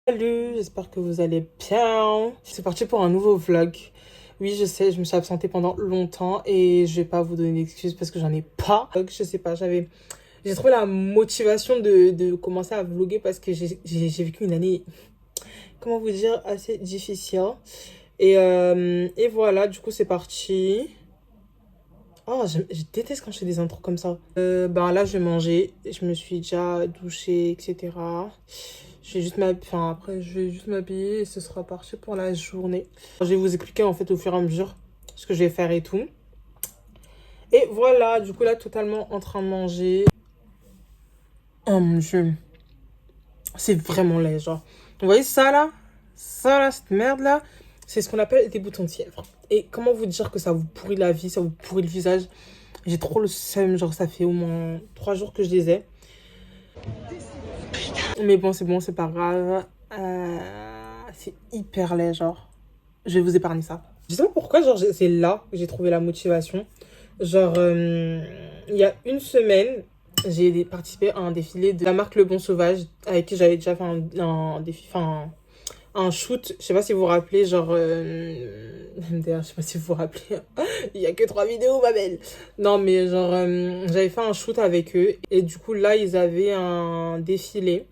Salut, j'espère que vous allez bien. C'est parti pour un nouveau vlog. Oui, je sais, je me suis absentée pendant longtemps et je vais pas vous donner d'excuses parce que j'en ai pas. Je sais pas, j'ai trouvé la motivation de commencer à vlogger parce que j'ai vécu une année, comment vous dire, assez difficile. Et voilà, du coup, c'est parti. Oh, je déteste quand je fais des intros comme ça. Ben là, je vais manger. Je me suis déjà douchée, etc. Je vais juste m'habiller, enfin après je vais juste m'habiller et ce sera parti pour la journée. Je vais vous expliquer en fait au fur et à mesure ce que je vais faire et tout. Et voilà, du coup là totalement en train de manger. Oh mon dieu, c'est vraiment laid genre. Vous voyez ça là? Ça là, cette merde là, c'est ce qu'on appelle des boutons de fièvre. Et comment vous dire que ça vous pourrit la vie, ça vous pourrit le visage? J'ai trop le seum, genre ça fait au moins 3 jours que je les ai. Mais bon, c'est pas grave. C'est hyper laid, genre. Je vais vous épargner ça. Je sais pas pourquoi, genre, c'est là que j'ai trouvé la motivation. Genre, il y a une semaine, j'ai participé à un défilé de la marque Le Bon Sauvage, avec qui j'avais déjà fait un défi, enfin, un shoot. Je sais pas si vous vous rappelez, genre, MDR, je sais pas si vous vous rappelez. Il y a que 3 vidéos, ma belle. Non, mais genre, j'avais fait un shoot avec eux. Et du coup, là, ils avaient un défilé.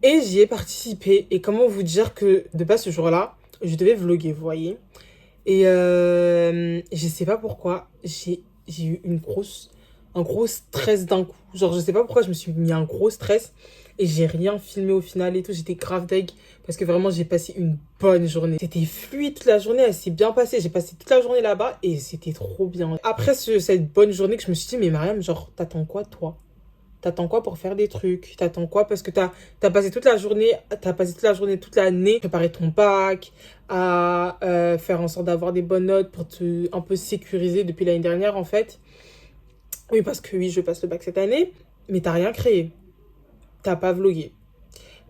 Et j'y ai participé. Et comment vous dire que, de base, ce jour-là, je devais vlogger, vous voyez. Et je sais pas pourquoi, j'ai eu un gros stress d'un coup. Genre, je sais pas pourquoi je me suis mis un gros stress et j'ai rien filmé au final et tout. J'étais grave deg parce que vraiment, j'ai passé une bonne journée. C'était fluide toute la journée, elle s'est bien passée. J'ai passé toute la journée là-bas et c'était trop bien. Après cette bonne journée que je me suis dit, mais Mariam, genre, t'attends quoi, toi? T'attends quoi pour faire des trucs? T'attends quoi? Parce que t'as passé toute la journée, toute l'année, préparer ton bac, à faire en sorte d'avoir des bonnes notes pour te un peu sécuriser depuis l'année dernière, en fait. Oui, parce que oui, je passe le bac cette année, mais t'as rien créé. T'as pas vlogué.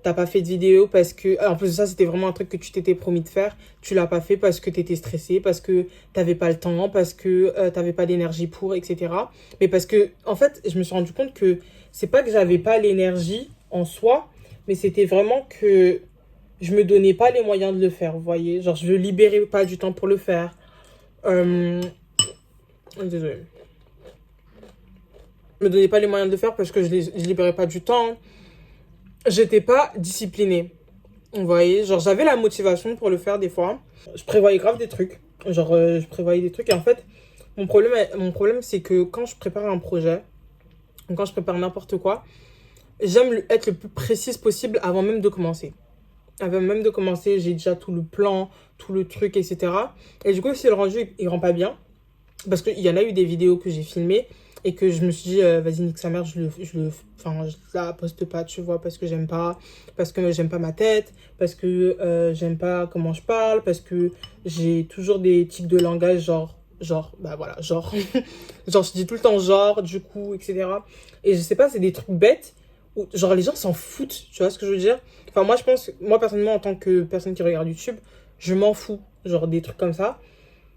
T'as pas fait de vidéo parce que... En plus de ça, c'était vraiment un truc que tu t'étais promis de faire. Tu l'as pas fait parce que t'étais stressé, parce que t'avais pas le temps, parce que t'avais pas d'énergie pour, etc. Mais parce que, en fait, je me suis rendu compte que c'est pas que j'avais pas l'énergie en soi, mais c'était vraiment que je me donnais pas les moyens de le faire, vous voyez. Genre, je libérais pas du temps pour le faire. Désolée. Je me donnais pas les moyens de le faire parce que je libérais pas du temps. J'étais pas disciplinée. Vous voyez, genre j'avais la motivation pour le faire des fois. Je prévoyais grave des trucs. Genre je prévoyais des trucs et en fait, mon problème c'est que quand je prépare un projet, ou quand je prépare n'importe quoi, j'aime être le plus précise possible avant même de commencer. Avant même de commencer, j'ai déjà tout le plan, tout le truc, etc. Et du coup, si le rendu il rend pas bien, parce qu'il y en a eu des vidéos que j'ai filmées et que je me suis dit, vas-y, nique sa mère, enfin, je la poste pas, tu vois, parce que j'aime pas ma tête, parce que j'aime pas comment je parle, parce que j'ai toujours des tics de langage, bah voilà, genre, genre, je dis tout le temps genre, du coup, etc. Et je sais pas, c'est des trucs bêtes où, genre, les gens s'en foutent, tu vois ce que je veux dire? Enfin, moi, je pense, moi, personnellement, en tant que personne qui regarde YouTube, je m'en fous, genre, des trucs comme ça.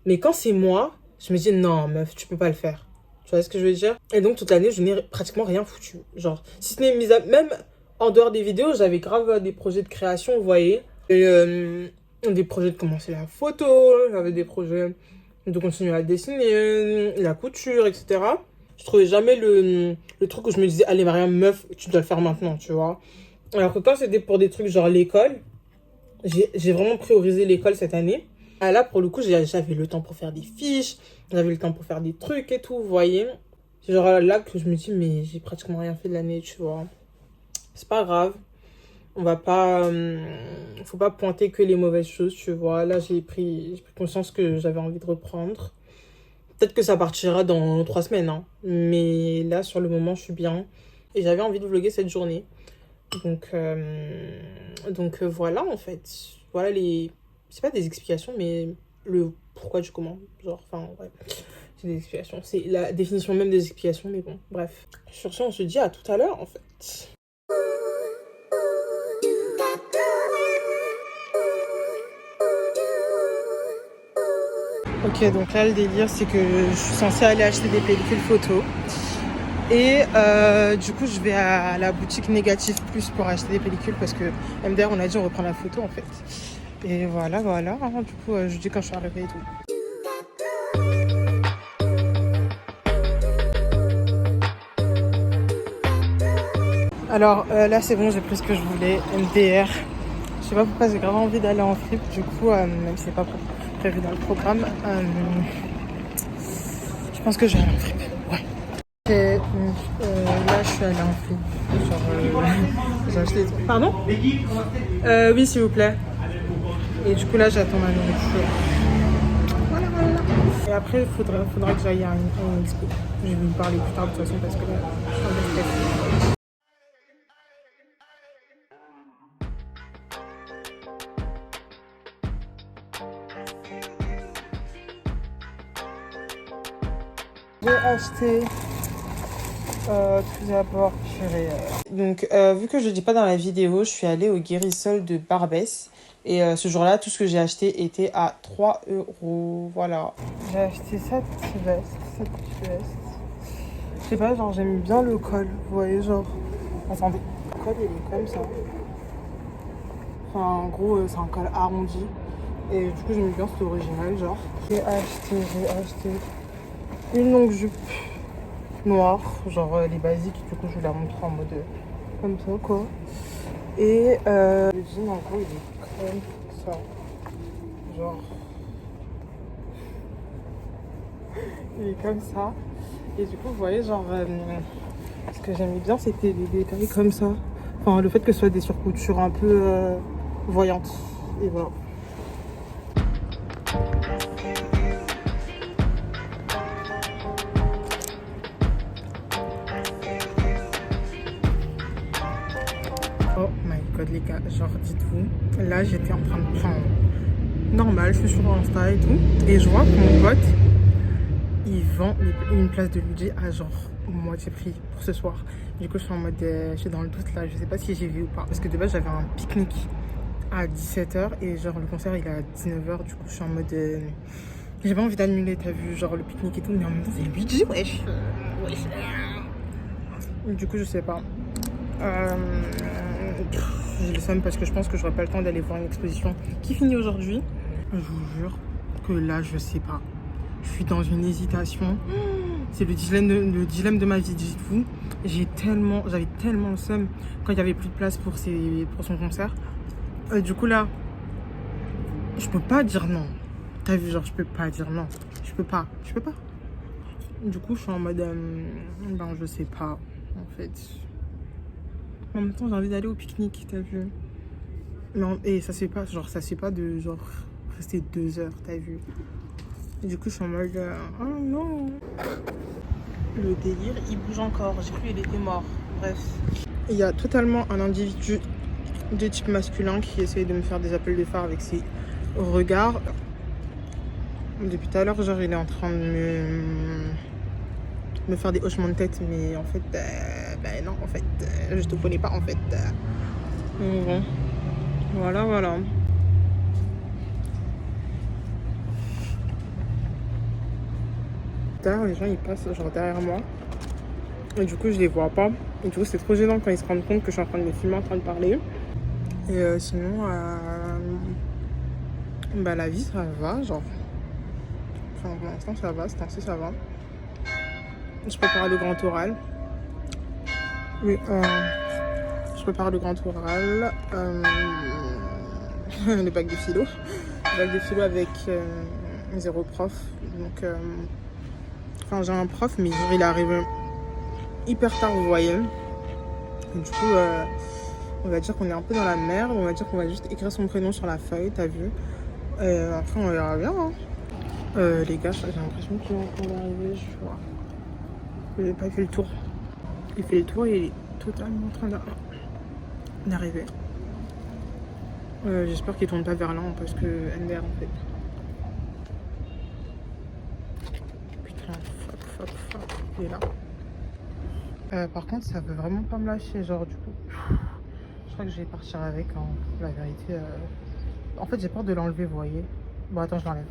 Mais quand c'est moi, je me dis non, meuf, tu peux pas le faire. Tu vois ce que je veux dire? Et donc, toute l'année, je n'ai pratiquement rien foutu. Genre, si ce n'est même en dehors des vidéos, j'avais grave des projets de création, vous voyez. Et, des projets de commencer la photo, j'avais des projets de continuer à dessiner, la couture, etc. Je trouvais jamais le truc où je me disais, allez, Mariam, meuf, tu dois le faire maintenant, tu vois. Alors que quand c'était pour des trucs genre l'école, j'ai vraiment priorisé l'école cette année. Ah, là, pour le coup, j'avais le temps pour faire des fiches, j'avais le temps pour faire des trucs et tout, vous voyez. C'est genre là que je me dis, mais j'ai pratiquement rien fait de l'année, tu vois. C'est pas grave. On va pas... faut pas pointer que les mauvaises choses, tu vois. Là, j'ai pris conscience que j'avais envie de reprendre. Peut-être que ça partira dans 3 semaines, hein. Mais là, sur le moment, je suis bien. Et j'avais envie de vlogger cette journée. Donc voilà, en fait. Voilà les... C'est pas des explications, mais le pourquoi du comment. Genre, enfin, ouais. C'est des explications. C'est la définition même des explications, mais bon, bref. Sur ce, on se dit à tout à l'heure, en fait. Ok, donc là, le délire, c'est que je suis censée aller acheter des pellicules photo. Et du coup, je vais à la boutique Négatif Plus pour acheter des pellicules parce que MDR, on a dit on reprend la photo en fait. Et voilà, voilà. Du coup, je dis quand je suis arrivée et tout. Alors là, c'est bon, j'ai pris ce que je voulais. MDR. Je sais pas pourquoi j'ai grave envie d'aller en flip. Du coup, même si c'est pas prévu dans le programme, je pense que je vais aller en flip. Ouais. Et, là, je suis allée en flip. Genre, j'ai acheté. Pardon? Oui, s'il vous plaît. Et du coup, là, j'attends ma nourriture. Voilà, voilà. Et après, il faudra que j'aille à une expo. Je vais vous parler plus tard de toute façon parce que là, je suis en stress. J'ai acheté tout d'abord, donc vu que je ne dis pas dans la vidéo, je suis allée au Guérisol de Barbès. Et ce jour-là, tout ce que j'ai acheté était à 3 €. Voilà. J'ai acheté cette petite veste. Je sais pas, genre j'aime bien le col. Vous voyez, genre. Attendez, le col il est comme ça. Enfin, en gros, c'est un col arrondi. Et du coup, j'aime bien, c'est original, genre. J'ai acheté une longue jupe noire, genre les basiques. Du coup, je vais la montrer en mode comme ça, quoi. Et le jean, en gros, il est comme ça. Genre. Il est comme ça. Et du coup, vous voyez, genre. Ce que j'aimais bien, c'était les détails comme ça. Enfin, le fait que ce soit des surcoutures un peu voyantes. Et voilà. Oh my god, les gars, genre, dites-vous, là, j'étais en train de prendre normal, je suis sur Insta et tout, et je vois que mon pote, il vend une place de Luigi à genre moitié prix pour ce soir. Du coup, je suis en mode, je suis dans le doute là, je sais pas si j'ai vu ou pas, parce que de base, j'avais un pique-nique à 17h et genre le concert il est à 19h, du coup, je suis en mode, j'ai pas envie d'annuler, t'as vu, genre le pique-nique et tout, mais en même temps, c'est Luigi, wesh. Du coup, je sais pas. J'ai le seum parce que je pense que j'aurai pas le temps d'aller voir une exposition qui finit aujourd'hui. Je vous jure que là, je sais pas. Je suis dans une hésitation. C'est le dilemme de ma vie, dites-vous. J'avais tellement le seum quand il y avait plus de place pour son concert. Du coup là, je peux pas dire non. T'as vu, genre je peux pas dire non. Je peux pas. Du coup, je suis en mode, ben je sais pas en fait. En même temps, j'ai envie d'aller au pique-nique, t'as vu. Et ça se fait pas, genre ça se fait pas de genre rester 2 heures, t'as vu. Et du coup, je suis en mode, oh non. Le délire, il bouge encore. J'ai cru qu'il était mort. Bref. Il y a totalement un individu de type masculin qui essaye de me faire des appels de phare avec ses regards. Depuis tout à l'heure, genre, il est en train de me faire des hochements de tête, mais en fait, non, en fait, je te connais pas, en fait. Bon, voilà, voilà. Derrière, les gens, ils passent genre derrière moi. Et du coup, je les vois pas. Et du coup, c'est trop gênant quand ils se rendent compte que je suis en train de les filmer, en train de parler. Et sinon, bah, la vie, ça va, genre. Enfin, pour l'instant, ça va, c'est ainsi, ça va. Je prépare le grand oral. Oui, je prépare le grand oral. Le bac de philo. Le bac de philo avec 0 prof. Donc, enfin, j'ai un prof, mais il est arrivé hyper tard, vous voyez. Et du coup, on va dire qu'on est un peu dans la merde. On va dire qu'on va juste écrire son prénom sur la feuille, t'as vu. Après, on verra bien. Hein. Les gars, j'ai l'impression qu'il est en train d'arriver. Je vois. Il n'a pas fait le tour. Il fait le tour et il est totalement en train d'arriver. J'espère qu'il tourne pas vers là parce que MDR en fait. Putain, fuck. Il est là. Par contre, ça veut vraiment pas me lâcher. Genre, du coup, je crois que je vais partir avec. Hein. La vérité. En fait, j'ai peur de l'enlever, vous voyez. Bon, attends, je l'enlève.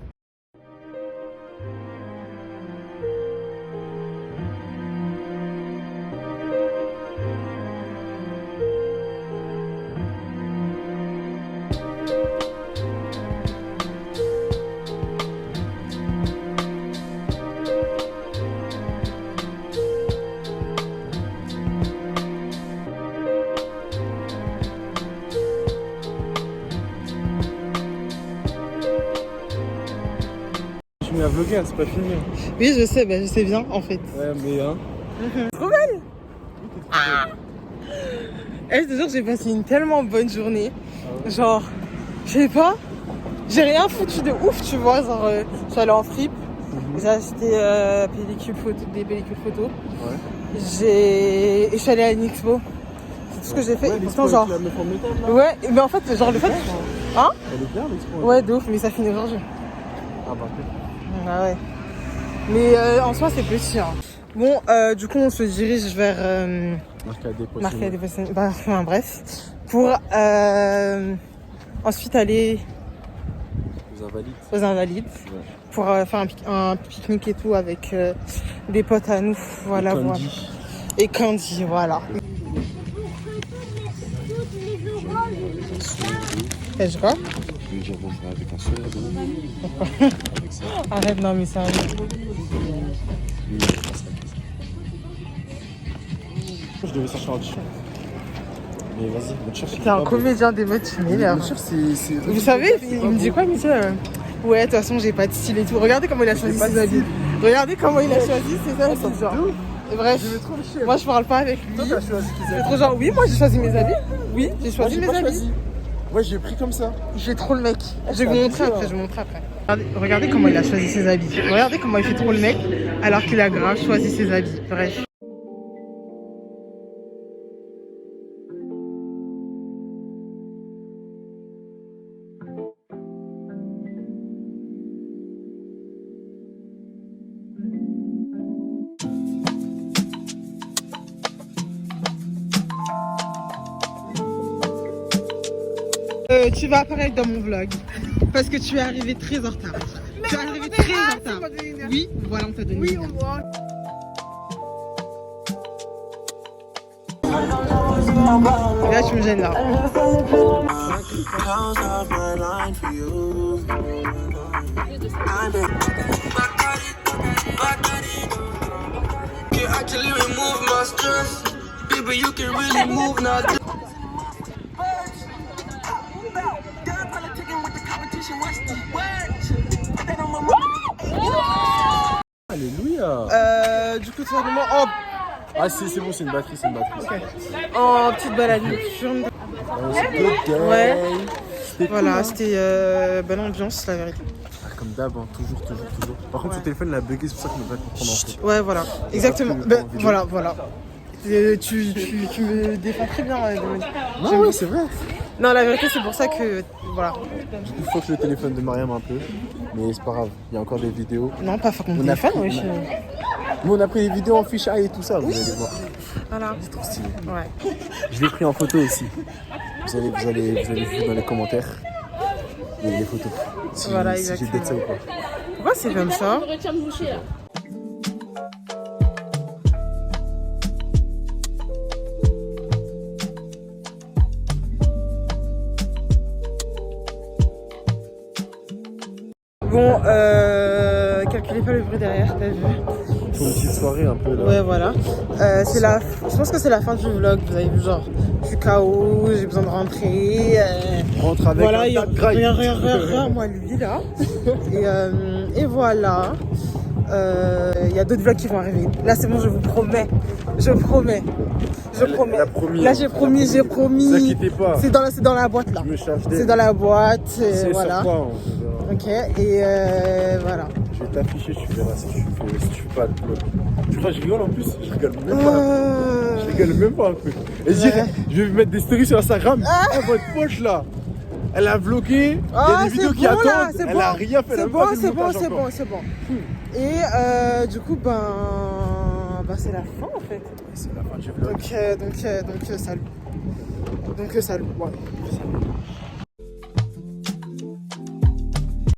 vlogué, hein, c'est pas fini. Oui, je sais bien en fait. Ouais, mais hein. Trop belle. Ah. Je te jure, j'ai passé une tellement bonne journée. Genre, je sais pas, j'ai rien foutu de ouf, tu vois. Genre, je suis allée en fripe, j'ai acheté des pellicules photo. Ouais. Et je suis allée à une expo. C'est tout ce que j'ai fait. Ouais, Et pourtant, l'expo genre. avec la meuf en métal, là. Ouais, mais en fait, genre le fait. Hein? Elle est bien l'expo. Ouais, de ouf, mais ça finit aujourd'hui. Ah bah ok. Ah ouais. Mais en soi, c'est petit. Hein. Bon, du coup, on se dirige vers Marca des Poissonniers. Bah, enfin, bref. Pour ensuite aller Aux Invalides. aux Invalides. Ouais. Pour faire un pique-nique et tout avec des potes à nous. Voilà, Candy. voilà. Et Candy, voilà. Et je vois. Je vais dire bonjour avec un sourire. Avec ça. Arrête, non, mais sérieux. Je devais sortir un t-shirt. Mais vas-y, mon t-shirt. T'es un comédien des modes, tu m'énerves. Mon t-shirt, c'est. Vous savez, il me dit quoi, il me dit ouais, de toute façon, j'ai pas de style et tout. Regardez comment il a choisi ses habits. Regardez comment il a choisi ses habits, genre. Et bref, moi je parle pas avec lui. Toi, t'as choisi tes C'est habits. trop genre, oui, moi j'ai choisi mes habits. Oui, j'ai choisi Moi, mes j'ai pas habits. choisi. Ouais, j'ai pris comme ça. J'ai trop le mec. Je vais vous montrer après, je vais vous montrer après. Regardez comment il a choisi ses habits. Regardez comment il fait trop le mec alors qu'il a grave choisi ses habits. Bref. Tu vas apparaître dans mon vlog parce que tu es arrivé très en retard. Tu es arrivé très en retard. Oui, voilà, on t'a donné. Oui, on voit. Là, tu me gênes là. Alléluia. Du coup, tout simplement, oh, Ah, c'est bon, c'est une batterie, en petite balade nocturne. C'est good day. Ouais. C'était Voilà, cool, hein. c'était bonne ambiance, la vérité. Ah, comme d'hab, hein, toujours. Par contre, ce téléphone, il a bugué, c'est pour ça qu'on ne peut pas comprendre en fait. Ouais, voilà, exactement. que le Ben, temps en vidéo. voilà. Tu me défends très bien, Dominique. Non, ouais, c'est vrai. Non, la vérité, c'est pour ça que. Voilà. Du coup, fuck le téléphone de Mariam un peu. Mais c'est pas grave, il y a encore des vidéos. Non, pas fuck mon On a téléphone, pris- wesh. Nous, on a pris des vidéos en fisheye et tout ça, vous allez voir. Voilà. C'est trop stylé. Ouais. Je l'ai pris en photo aussi. Vous allez voir dans les commentaires les photos. Si, Voilà, si j'ai exactement. d'être ça ou pas. Pourquoi c'est comme ça? Bon, calculez pas le bruit derrière, t'as vu? Pour une petite soirée un peu là. Ouais, voilà. Je pense que c'est la fin du vlog, vous avez vu, genre, je suis KO, j'ai besoin de rentrer. Rentre avec Voilà, un tas de graille. regarde, moi lui là. Et voilà. Il y a d'autres vlogs qui vont arriver. Là, c'est bon, je vous promets. Je promets. Elle a promis, Là, hein. j'ai promis. Ne vous inquiétez pas. C'est dans la boîte là. Je me charge C'est d'elle. dans la boîte. C'est Voilà. sur toi, on verra. Ok, et voilà. Je vais t'afficher, tu verras si tu fais pas de vlog. Tu crois que je rigole en plus? Je rigole même pas. Je rigole même pas un peu. Et je vais mettre des stories sur Instagram. Oh, votre poche là, elle a vlogué. Il y a des vidéos qui attendent. Elle a rien fait. C'est bon. Et du coup, c'est la fin en fait. C'est la fin du vlog. Donc salut. Donc salut. Ouais.